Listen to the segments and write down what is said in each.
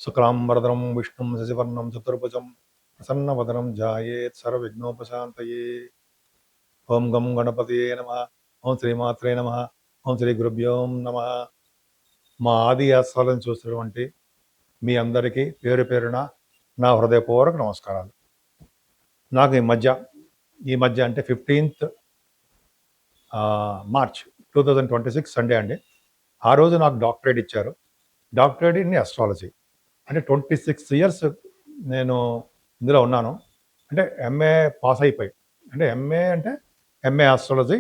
శుక్లాంబరధరం విష్ణుం శశివర్ణం చతుర్భుజం ప్రసన్నవదనం ధ్యాయేత్ సర్వవిఘ్నోపశాంతయే. ఓం గం గణపతియే నమః. ఓం శ్రీమాత్రే నమః. ఓం శ్రీ గురుభ్యో నమః. మా ఆది ఆస్వాలను చూసినటువంటి మీ అందరికీ పేరు పేరున నా హృదయపూర్వక నమస్కారాలు. నాకు ఈ మధ్య అంటే 15th మార్చ్ 2026 సండే అండి. ఆ రోజు నాకు డాక్టరేట్ ఇచ్చారు. Doctorate in astrology. అంటే 26 ఇయర్స్ నేను ఇందులో ఉన్నాను. అంటే ఎంఏ పాస్ అయిపోయి, అంటే ఎంఏ ఆస్ట్రాలజీ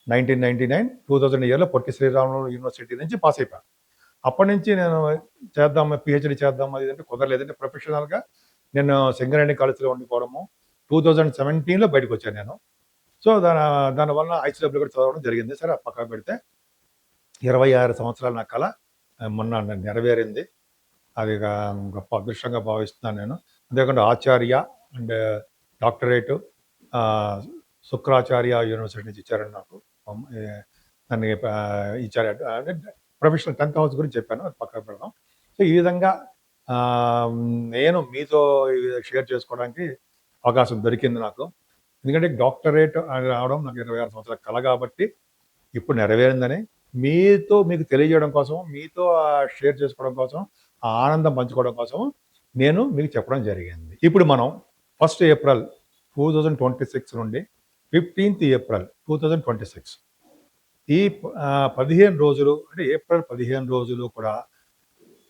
1999 2000 ఇయర్లో పొట్టి శ్రీరాములు యూనివర్సిటీ నుంచి పాస్ అయిపోయాను. అప్పటి నుంచి నేను పిహెచ్డి చేద్దాం అది అంటే కుదరలేదంటే ప్రొఫెషనల్గా నేను సింగరేణి కాలేజీలో ఉండిపోవడము. 2017లో బయటకు వచ్చాను నేను. సో దానివల్ల ఐసీడబ్ల్యూ కూడా చదవడం జరిగింది. సరే పక్కన పెడితే 26 సంవత్సరాల నా కళ మొన్న నెరవేరింది. అది గొప్ప అదృష్టంగా భావిస్తున్నాను నేను. అంతేకాకుండా ఆచార్య అండ్ డాక్టరేటు శుక్రాచార్య యూనివర్సిటీ నుంచి ఇచ్చారండి నాకు. నన్ను ఇచ్చారు. అంటే ప్రొఫెషనల్ 10th హౌస్ గురించి చెప్పాను, అది పక్కన పెడదాం. సో ఈ విధంగా నేను మీతో షేర్ చేసుకోవడానికి అవకాశం దొరికింది నాకు. ఎందుకంటే డాక్టరేట్ రావడం నాకు 26 సంవత్సరాల కళ కాబట్టి ఇప్పుడు నెరవేరిందని మీకు తెలియజేయడం కోసం, మీతో షేర్ చేసుకోవడం కోసం, ఆ ఆనందం పంచుకోవడం కోసం నేను మీకు చెప్పడం జరిగింది. ఇప్పుడు మనం 1st ఏప్రిల్ 2026 నుండి 15th ఏప్రిల్ 2026 ఈ 15 రోజులు, అంటే ఏప్రిల్ 15 రోజులు కూడా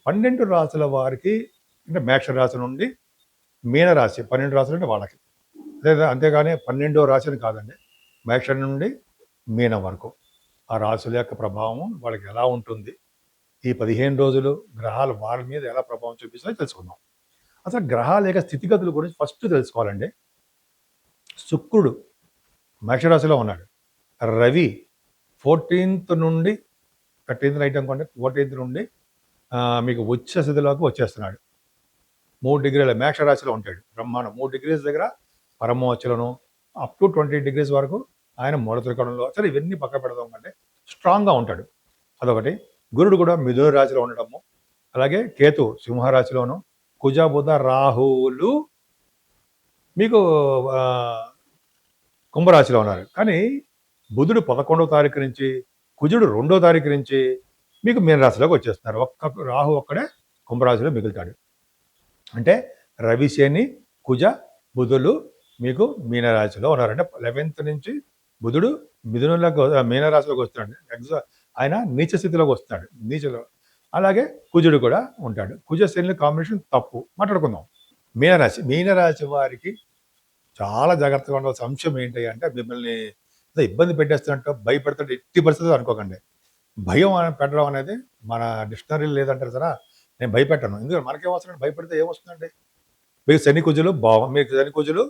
12 రాశుల వారికి, అంటే మేష రాశి నుండి మీనరాశి 12 రాశులు అంటే వాళ్ళకి, అంతేగాని 12వ రాశిని కాదండి, మేష నుండి మీనం వరకు ఆ రాశుల యొక్క ప్రభావం వాళ్ళకి ఎలా ఉంటుంది, ఈ 15 రోజులు గ్రహాలు వాళ్ళ మీద ఎలా ప్రభావం చూపిస్తాయో తెలుసుకుందాం. అసలు గ్రహాల యొక్క స్థితిగతుల గురించి ఫస్ట్ తెలుసుకోవాలండి. శుక్రుడు మేషరాశిలో ఉన్నాడు. రవి 14th నుండి 13th నైట్ అనుకోండి, 14th నుండి మీకు ఉచ్చ స్థితిలోకి వచ్చేస్తున్నాడు. 3 డిగ్రీల మేషరాశిలో ఉంటాడు. బ్రహ్మాండం. 3 degrees దగ్గర పరమోచ్చలను, అప్ టు 20 degrees వరకు ఆయన మూల త్రికోణంలో. సరే ఇవన్నీ పక్క పెడదాం కంటే స్ట్రాంగ్గా ఉంటాడు. అదొకటి. గురుడు కూడా మిథున రాశిలో ఉండటము, అలాగే కేతు సింహరాశిలోను, కుజ బుధ రాహువులు మీకు కుంభరాశిలో ఉన్నారు. కానీ బుధుడు 11వ తారీఖు నుంచి, కుజుడు 2వ తారీఖు నుంచి మీకు మీనరాశిలోకి వచ్చేస్తున్నారు. రాహు ఒక్కడే కుంభరాశిలో మిగులుతాడు. అంటే రవి, శని, కుజ, బుధులు మీకు మీనరాశిలో ఉన్నారు. అంటే 11th నుంచి బుధుడు మీనరాశిలోకి వస్తున్నాడు. ఆయన నీచ స్థితిలోకి వస్తున్నాడు, నీచలో. అలాగే కుజుడు కూడా ఉంటాడు. కుజ శని కాంబినేషన్ తప్పు. మాట్లాడుకుందాం. మీనరాశి వారికి చాలా జాగ్రత్తగా ఉండాల్సిన అంశం ఏంటి అంటే, మిమ్మల్ని ఇబ్బంది పెట్టేస్తున్నట్టు భయపెడుతుంటే ఎట్టి పరిస్థితులు అనుకోకండి. భయం పెట్టడం అనేది మన డిక్షనరీ లేదంటారు సరే, నేను భయపెట్టాను. ఎందుకంటే మనకేం వస్తుంది, భయపెడితే ఏమొస్తుందండి? మీకు శని కుజులు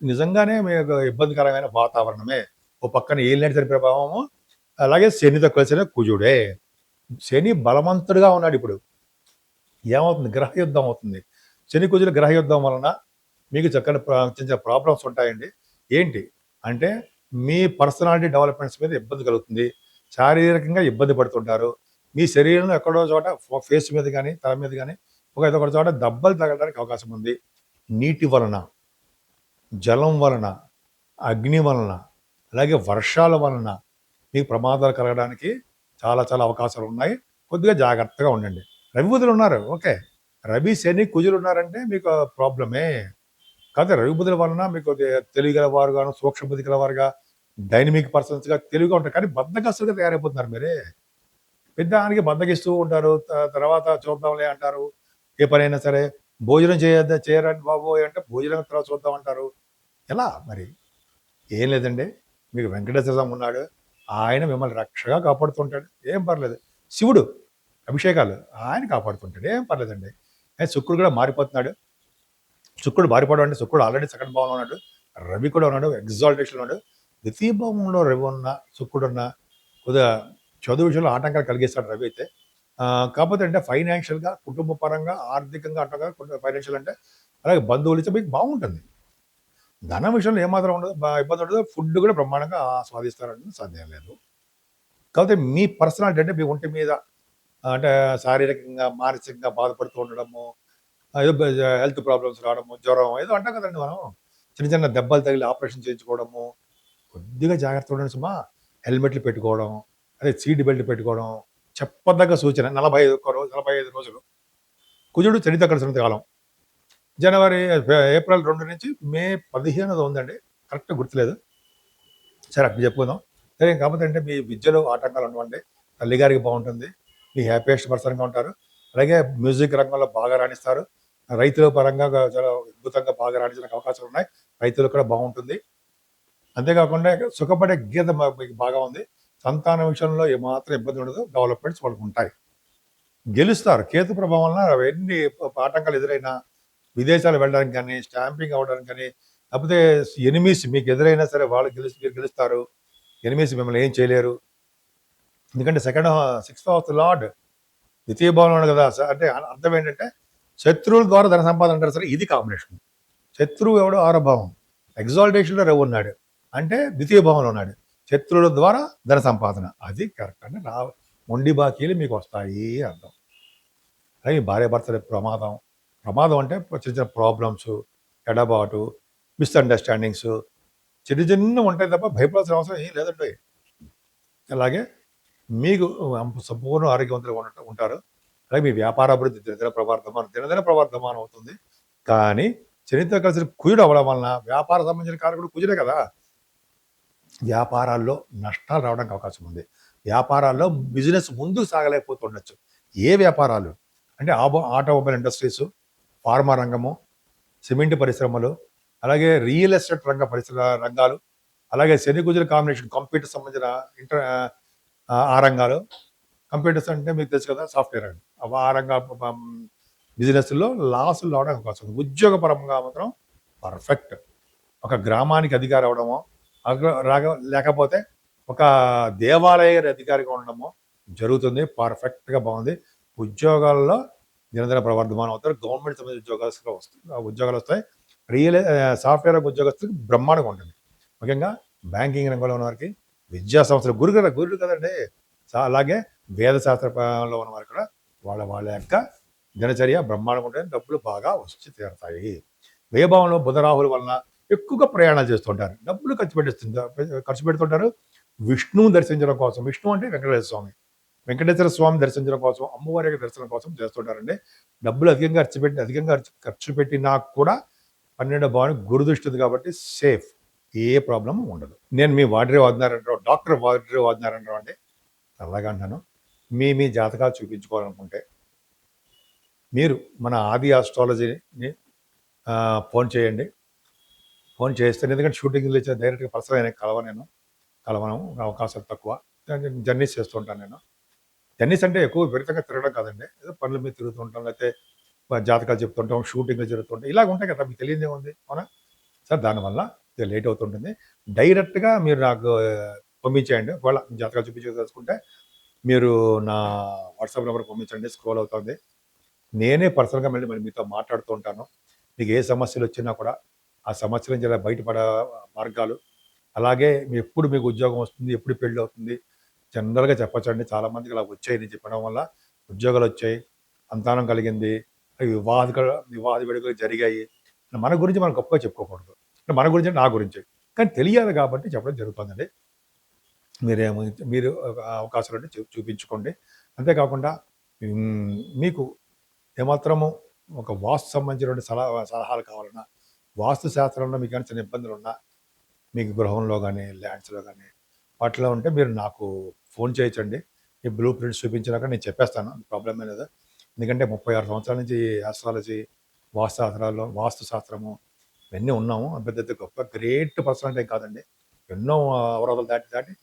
నిజంగానే మీకు ఇబ్బందికరమైన వాతావరణమే. ఓ పక్కన ఏలినాటి శని ప్రభావము, అలాగే శనితో కలిసిన కుజుడే. శని బలవంతుడుగా ఉన్నాడు. ఇప్పుడు ఏమవుతుంది? గ్రహయుద్ధం అవుతుంది. శని కుజుల గ్రహయుద్ధం వలన మీకు చక్కని చిన్న ప్రాబ్లమ్స్ ఉంటాయండి. ఏంటి అంటే, మీ పర్సనాలిటీ డెవలప్మెంట్స్ మీద ఇబ్బంది కలుగుతుంది. శారీరకంగా ఇబ్బంది పడుతుంటారు. మీ శరీరంలో ఎక్కడో చోట ఫేస్ మీద కానీ, తల మీద కానీ ఒక చోట దెబ్బలు తగలడానికి అవకాశం ఉంది. నీటి వలన, జలం వలన, అగ్ని వలన, అలాగే వర్షాల వలన మీకు ప్రమాదాలు కలగడానికి చాలా చాలా అవకాశాలు ఉన్నాయి. కొద్దిగా జాగ్రత్తగా ఉండండి. రవి బుధులు ఉన్నారు, ఓకే. రవి శని కుజులు ఉన్నారంటే మీకు ప్రాబ్లమే. కాకపోతే రవి బుధుల వలన మీకు తెలియగలవారుగాను, సూక్ష్మ బుద్ధి గలవారుగా, డైనమిక్ పర్సన్స్గా తెలివిగా ఉంటారు. కానీ బద్దకస్తులుగా తయారైపోతున్నారు. మీరే పెద్దానికి బద్దకిస్తూ ఉంటారు. తర్వాత చూద్దాంలే అంటారు. ఏ పనైనా సరే భోజనం చేయరండి బాబు అంటే భోజనం తర్వాత చూద్దాం అంటారు. ఎలా మరి? ఏం లేదండి, మీకు వెంకటేశ్వర స్వామి ఉన్నాడు. ఆయన మిమ్మల్ని రక్షగా కాపాడుతుంటాడు, ఏం పర్లేదు. శివుడు అభిషేకాలు ఆయన కాపాడుతుంటాడు, ఏం పర్లేదండి. శుక్రుడు కూడా మారిపోతున్నాడు. శుక్రుడు మారిపోవడం అంటే, శుక్రుడు ఆల్రెడీ సెకండ్ భావంలో ఉన్నాడు. రవి కూడా ఉన్నాడు, ఎగ్జాల్టేషన్ ఉన్నాడు. ద్వితీయ భావంలో రవి ఉన్న, శుక్రుడు ఉన్న కొద్దిగా చదువు విషయంలో ఆటంకాలు కలిగిస్తాడు రవి అయితే. కాకపోతే అంటే ఫైనాన్షియల్గా, కుటుంబ పరంగా, ఆర్థికంగా అంటాం కదా, ఫైనాన్షియల్ అంటే అలాగే బంధువులు ఇస్తే మీకు బాగుంటుంది. ధనం విషయంలో ఏమాత్రం ఉండదు, ఇబ్బంది ఉండదు. ఫుడ్ కూడా బ్రహ్మాండంగా ఆస్వాదిస్తారంటే సందేహం లేదు. కాకపోతే మీ పర్సనాలిటీ అంటే మీ ఒంటి మీద అంటే శారీరకంగా, మానసికంగా బాధపడుతూ ఉండడము, ఏదో హెల్త్ ప్రాబ్లమ్స్ రావడము, జ్వరం ఏదో అంటాం కదండీ మనం. చిన్న చిన్న దెబ్బలు తగిలి ఆపరేషన్ చేయించుకోవడము. కొద్దిగా జాగ్రత్తగా ఉండండి సుమా. హెల్మెట్లు పెట్టుకోవడం, అదే సీట్ బెల్ట్ పెట్టుకోవడం. చెప్పదగ్గ సూచన 45 ఒక్క రోజు 45 రోజులు. కుజుడు శనితో కలిసినంత కాలం. జనవరి ఏప్రిల్ 2 నుంచి మే 15 ఏదో ఉందండి. కరెక్ట్‌గా గుర్తులేదు. సరే అట్లా చెప్పుకుందాం. సరే కాకపోతే అంటే మీ విద్యలో ఆటంకాలు ఉండవండి. తల్లిగారికి బాగుంటుంది. మీ హ్యాపీయెస్ట్ పర్సన్‌గా ఉంటారు. అలాగే మ్యూజిక్ రంగంలో బాగా రాణిస్తారు. రైతుల పరంగా చాలా అద్భుతంగా బాగా రాణించడానికి అవకాశాలు ఉన్నాయి. రైతులకు కూడా బాగుంటుంది. అంతేకాకుండా సుఖపడే గీత మీకు బాగా ఉంది. సంతానం విషయంలో ఏమాత్రం ఇబ్బంది ఉండదు. డెవలప్‌మెంట్స్ వాళ్ళకు ఉంటాయి. గెలుస్తారు. కేతు ప్రభావం వలన ఎన్ని ఆటంకాలు ఎదురైనా విదేశాలు వెళ్ళడానికి కానీ, స్టాంపింగ్ అవ్వడానికి కానీ, లేకపోతే ఎనిమీస్ మీకు ఎదురైనా సరే వాళ్ళు మీరు గెలుస్తారు. ఎనిమీస్ మిమ్మల్ని ఏం చేయలేరు. ఎందుకంటే సిక్స్త్ హౌస్ లార్డ్ ద్వితీయ భావంలో ఉన్నాడు కదా! అంటే అర్థం ఏంటంటే శత్రువుల ద్వారా ధన సంపాదన అంటారు సరే ఇది కాంబినేషన్. శత్రువు ఎవడో ఆరో భావం. ఎగ్జాల్టేషన్‌లో రవి ఉన్నాడు. అంటే ద్వితీయ భావంలో ఉన్నాడు. శత్రువుల ద్వారా ధన సంపాదన. అది కరెక్ట్. అంటే మొండి బాకీలు మీకు వస్తాయి అర్థం. అలాగే భార్యాభర్తల ప్రమాదం. ప్రమాదం అంటే చిన్న చిన్న ప్రాబ్లమ్స్, ఎడబాటు, మిస్‌అండర్‌స్టాండింగ్స్ చిన్న చిన్నవి ఉంటాయి తప్ప భయపడాల్సిన అవసరం ఏం లేదండోయ్. అలాగే మీకు సంపూర్ణ ఆరోగ్యవంతులుగా ఉంటారు. అలాగే మీ వ్యాపార అభివృద్ధి దినదిన ప్రవర్ధమానం అవుతుంది. కానీ శనితో కలిసి కుజుడు అవ్వడం వలన వ్యాపార సంబంధించిన కారకుడు కుజుడే కదా! వ్యాపారాల్లో నష్టాలు రావడానికి అవకాశం ఉంది. వ్యాపారాల్లో బిజినెస్ ముందుకు సాగలేకపోతుండొచ్చు. ఏ వ్యాపారాలు? అంటే ఆటోమొబైల్ ఇండస్ట్రీసు, ఫార్మా రంగము, సిమెంట్ పరిశ్రమలు, అలాగే రియల్ ఎస్టేట్ రంగాలు, అలాగే శని కుజుల కాంబినేషన్ కంప్యూటర్ సంబంధించిన ఆ రంగాలు. కంప్యూటర్స్ అంటే మీకు తెలుసు కదా! సాఫ్ట్‌వేర్ అండి. ఆ రంగ బిజినెస్‌లో లాసులు రావడానికి అవకాశం ఉంది. ఉద్యోగపరంగా మాత్రం పర్ఫెక్ట్. ఒక గ్రామానికి అధికారి అవ్వడమో, లేకపోతే ఒక దేవాలయ అధికారిగా ఉండడమో జరుగుతుంది. పర్ఫెక్ట్‌గా బాగుంది. ఉద్యోగాల్లో దినదిన ప్రవర్ధమానం అవుతారు. గవర్నమెంట్ సంబంధించిన ఉద్యోగాలు వస్తాయి. సాఫ్ట్‌వేర్ ఉద్యోగస్తులకు బ్రహ్మాండంగా ఉంటుంది. ముఖ్యంగా బ్యాంకింగ్ రంగంలో ఉన్న వారికి, విద్యా సంస్థలు గురుడు కదండి. అలాగే వేదశాస్త్రంలో ఉన్న వారు కూడా వాళ్ళ యొక్క దినచర్య బ్రహ్మాండంగా ఉంటుంది. డబ్బులు బాగా వచ్చి తీరుతాయి. వ్యయభావంలో బుధ రాహుల వలన ఎక్కువగా ప్రయాణాలు చేస్తుంటారు. డబ్బులు ఖర్చు పెడుతుంటారు. విష్ణువుని దర్శించడం కోసం. విష్ణు అంటే వెంకటేశ్వర స్వామి. వెంకటేశ్వర స్వామి దర్శించడం కోసం, అమ్మవారి యొక్క దర్శనం కోసం చేస్తుంటారండి. డబ్బులు అధికంగా ఖర్చు పెట్టినా కూడా 12వ భావానికి గురు దృష్టి ఉంది కాబట్టి సేఫ్. ఏ ప్రాబ్లం ఉండదు. నేను మీ వాడ్రే వాడినారంటారు, డాక్టర్ వాడ్రే వాడినారంటారు అండి. అలాగా అంటాను. మీ జాతకాలు చూపించుకోవాలనుకుంటే మీరు మన ఆది ఆస్ట్రాలజీని ఫోన్ చేయండి. ఫోన్ చేస్తే ఎందుకంటే షూటింగ్లు ఇచ్చే డైరెక్ట్గా పర్సనల్ కలవను అవకాశాలు తక్కువ. జర్నీస్ చేస్తుంటాను నేను. జర్నీస్ అంటే ఎక్కువ విపరీతంగా తిరగడం కాదండి. ఏదో పనుల మీద తిరుగుతూ ఉంటాం, లేకపోతే జాతకాలు చెప్తుంటాం, షూటింగ్లు జరుగుతుంటాయి. ఇలాగ ఉంటాయి కదా! మీకు తెలియదేముంది అవునా? సార్ దానివల్ల లేట్ అవుతుంటుంది. డైరెక్ట్గా మీరు నాకు పంపించేయండి. ఒకవేళ జాతకాలు చూపించదలుచుకుంటే మీరు నా వాట్సాప్ నెంబర్ పంపించండి. స్క్రోల్ అవుతుంది. నేనే పర్సనల్గా మళ్ళీ మీతో మాట్లాడుతూ ఉంటాను. మీకు ఏ సమస్యలు వచ్చినా కూడా ఆ సమస్యల నుంచి ఎలా బయటపడే మార్గాలు, అలాగే ఎప్పుడు మీకు ఉద్యోగం వస్తుంది, ఎప్పుడు పెళ్ళి అవుతుంది, జనరల్గా చెప్పచ్చండి. చాలామందికి ఇలా వచ్చాయి నేను చెప్పడం వల్ల ఉద్యోగాలు వచ్చాయి, సంతానం కలిగింది, వివాహ వేడుకలు జరిగాయి. మన గురించి మనం గొప్పగా చెప్పుకోకూడదు. మన గురించి నా గురించి కానీ తెలియాలి కాబట్టి చెప్పడం జరుగుతుందండి. మీరు అవకాశాలు ఉంటే చూపించుకోండి. అంతేకాకుండా మీకు ఏమాత్రము ఒక వాస్తు సంబంధించినటువంటి సలహాలు కావాలన్నా, వాస్తు శాస్త్రంలో మీకు చిన్న ఇబ్బందులు ఉన్నా, మీకు గృహంలో కానీ, ల్యాండ్స్‌లో కానీ వాటిలో ఉంటే మీరు నాకు ఫోన్ చేయొచ్చండి. ఈ బ్లూ ప్రింట్స్ చూపించినాక నేను చెప్పేస్తాను. ప్రాబ్లమ్ ఏం లేదు. ఎందుకంటే 36 సంవత్సరాల నుంచి ఆస్ట్రాలజీ, వాస్తు శాస్త్రము ఇవన్నీ ఉన్నాము. పెద్ద గొప్ప గ్రేట్ పర్సనాలిటీ కాదండి. ఎన్నో అవరోధాలు దాటి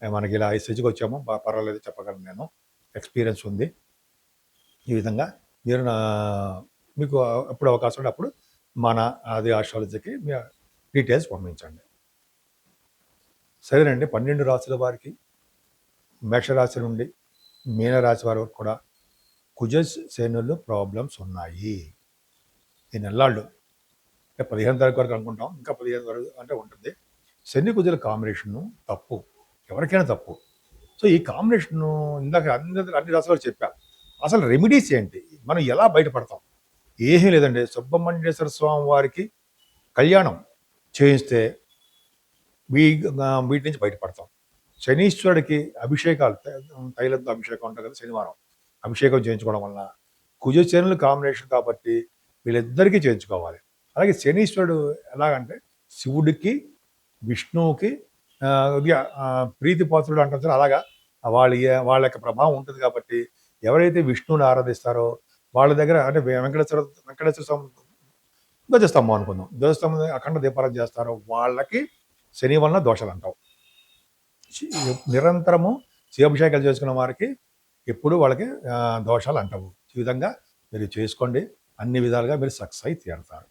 మనకి ఇలా ఈ స్టేజ్‌కి వచ్చాము. పర్వాలేదు చెప్పగలను నేను. ఎక్స్‌పీరియన్స్ ఉంది. ఈ విధంగా మీరు మీకు ఎప్పుడు అవకాశం ఉంటే అప్పుడు మన ఆది ఆస్ట్రాలజీకి మీ డీటెయిల్స్ పంపించండి. సరేనండి. 12 రాశుల వారికి మేషరాశి నుండి మీనరాశి వారి వరకు కూడా కుజ శనులు ప్రాబ్లమ్స్ ఉన్నాయి. ఈ నెల్లాళ్ళు అంటే 15 తారీఖు వరకు అనుకుంటాం. ఇంకా 15 వరకు అంటే ఉంటుంది. శని కుజుల కాంబినేషను తప్పు. ఎవరికైనా తప్పు. సో ఈ కాంబినేషను ఇందాక అన్ని రాశులకు చెప్పా. అసలు రెమెడీస్ ఏంటి? మనం ఎలా బయటపడతాం? ఏమీ లేదండి. సుబ్రహ్మణ్యేశ్వర స్వామి వారికి కళ్యాణం చేయిస్తే వీటి నుంచి బయటపడతాం. శనీశ్వరుడికి అభిషేకాలు తైలంతో అభిషేకం ఉంటుంది కదా శనివారం. అభిషేకం చేయించుకోవడం వలన కుజ శనులు కాంబినేషన్ కాబట్టి వీళ్ళిద్దరికీ చేయించుకోవాలి. అలాగే శనీశ్వరుడు ఎలాగంటే శివుడికి, విష్ణువుకి ప్రీతిపాత్రుడు అంటారు చూడు అలాగా వాళ్ళ యొక్క ప్రభావం ఉంటుంది కాబట్టి ఎవరైతే విష్ణువుని ఆరాధిస్తారో వాళ్ళ దగ్గర అంటే వెంకటేశ్వర స్వామి ధ్వజస్తంభం అనుకుందాం. ధ్వజస్తంభం అఖండ దీపారాధన చేస్తారో వాళ్ళకి శని వలన దోషాలు అంటావు. నిరంతరము శివాభిషేకాలు చేసుకున్న వారికి ఎప్పుడు వాళ్ళకి దోషాలు అంటావు. ఈ విధంగా మీరు చేసుకోండి. అన్ని విధాలుగా మీరు సక్సెస్ అయి తీరుతారు.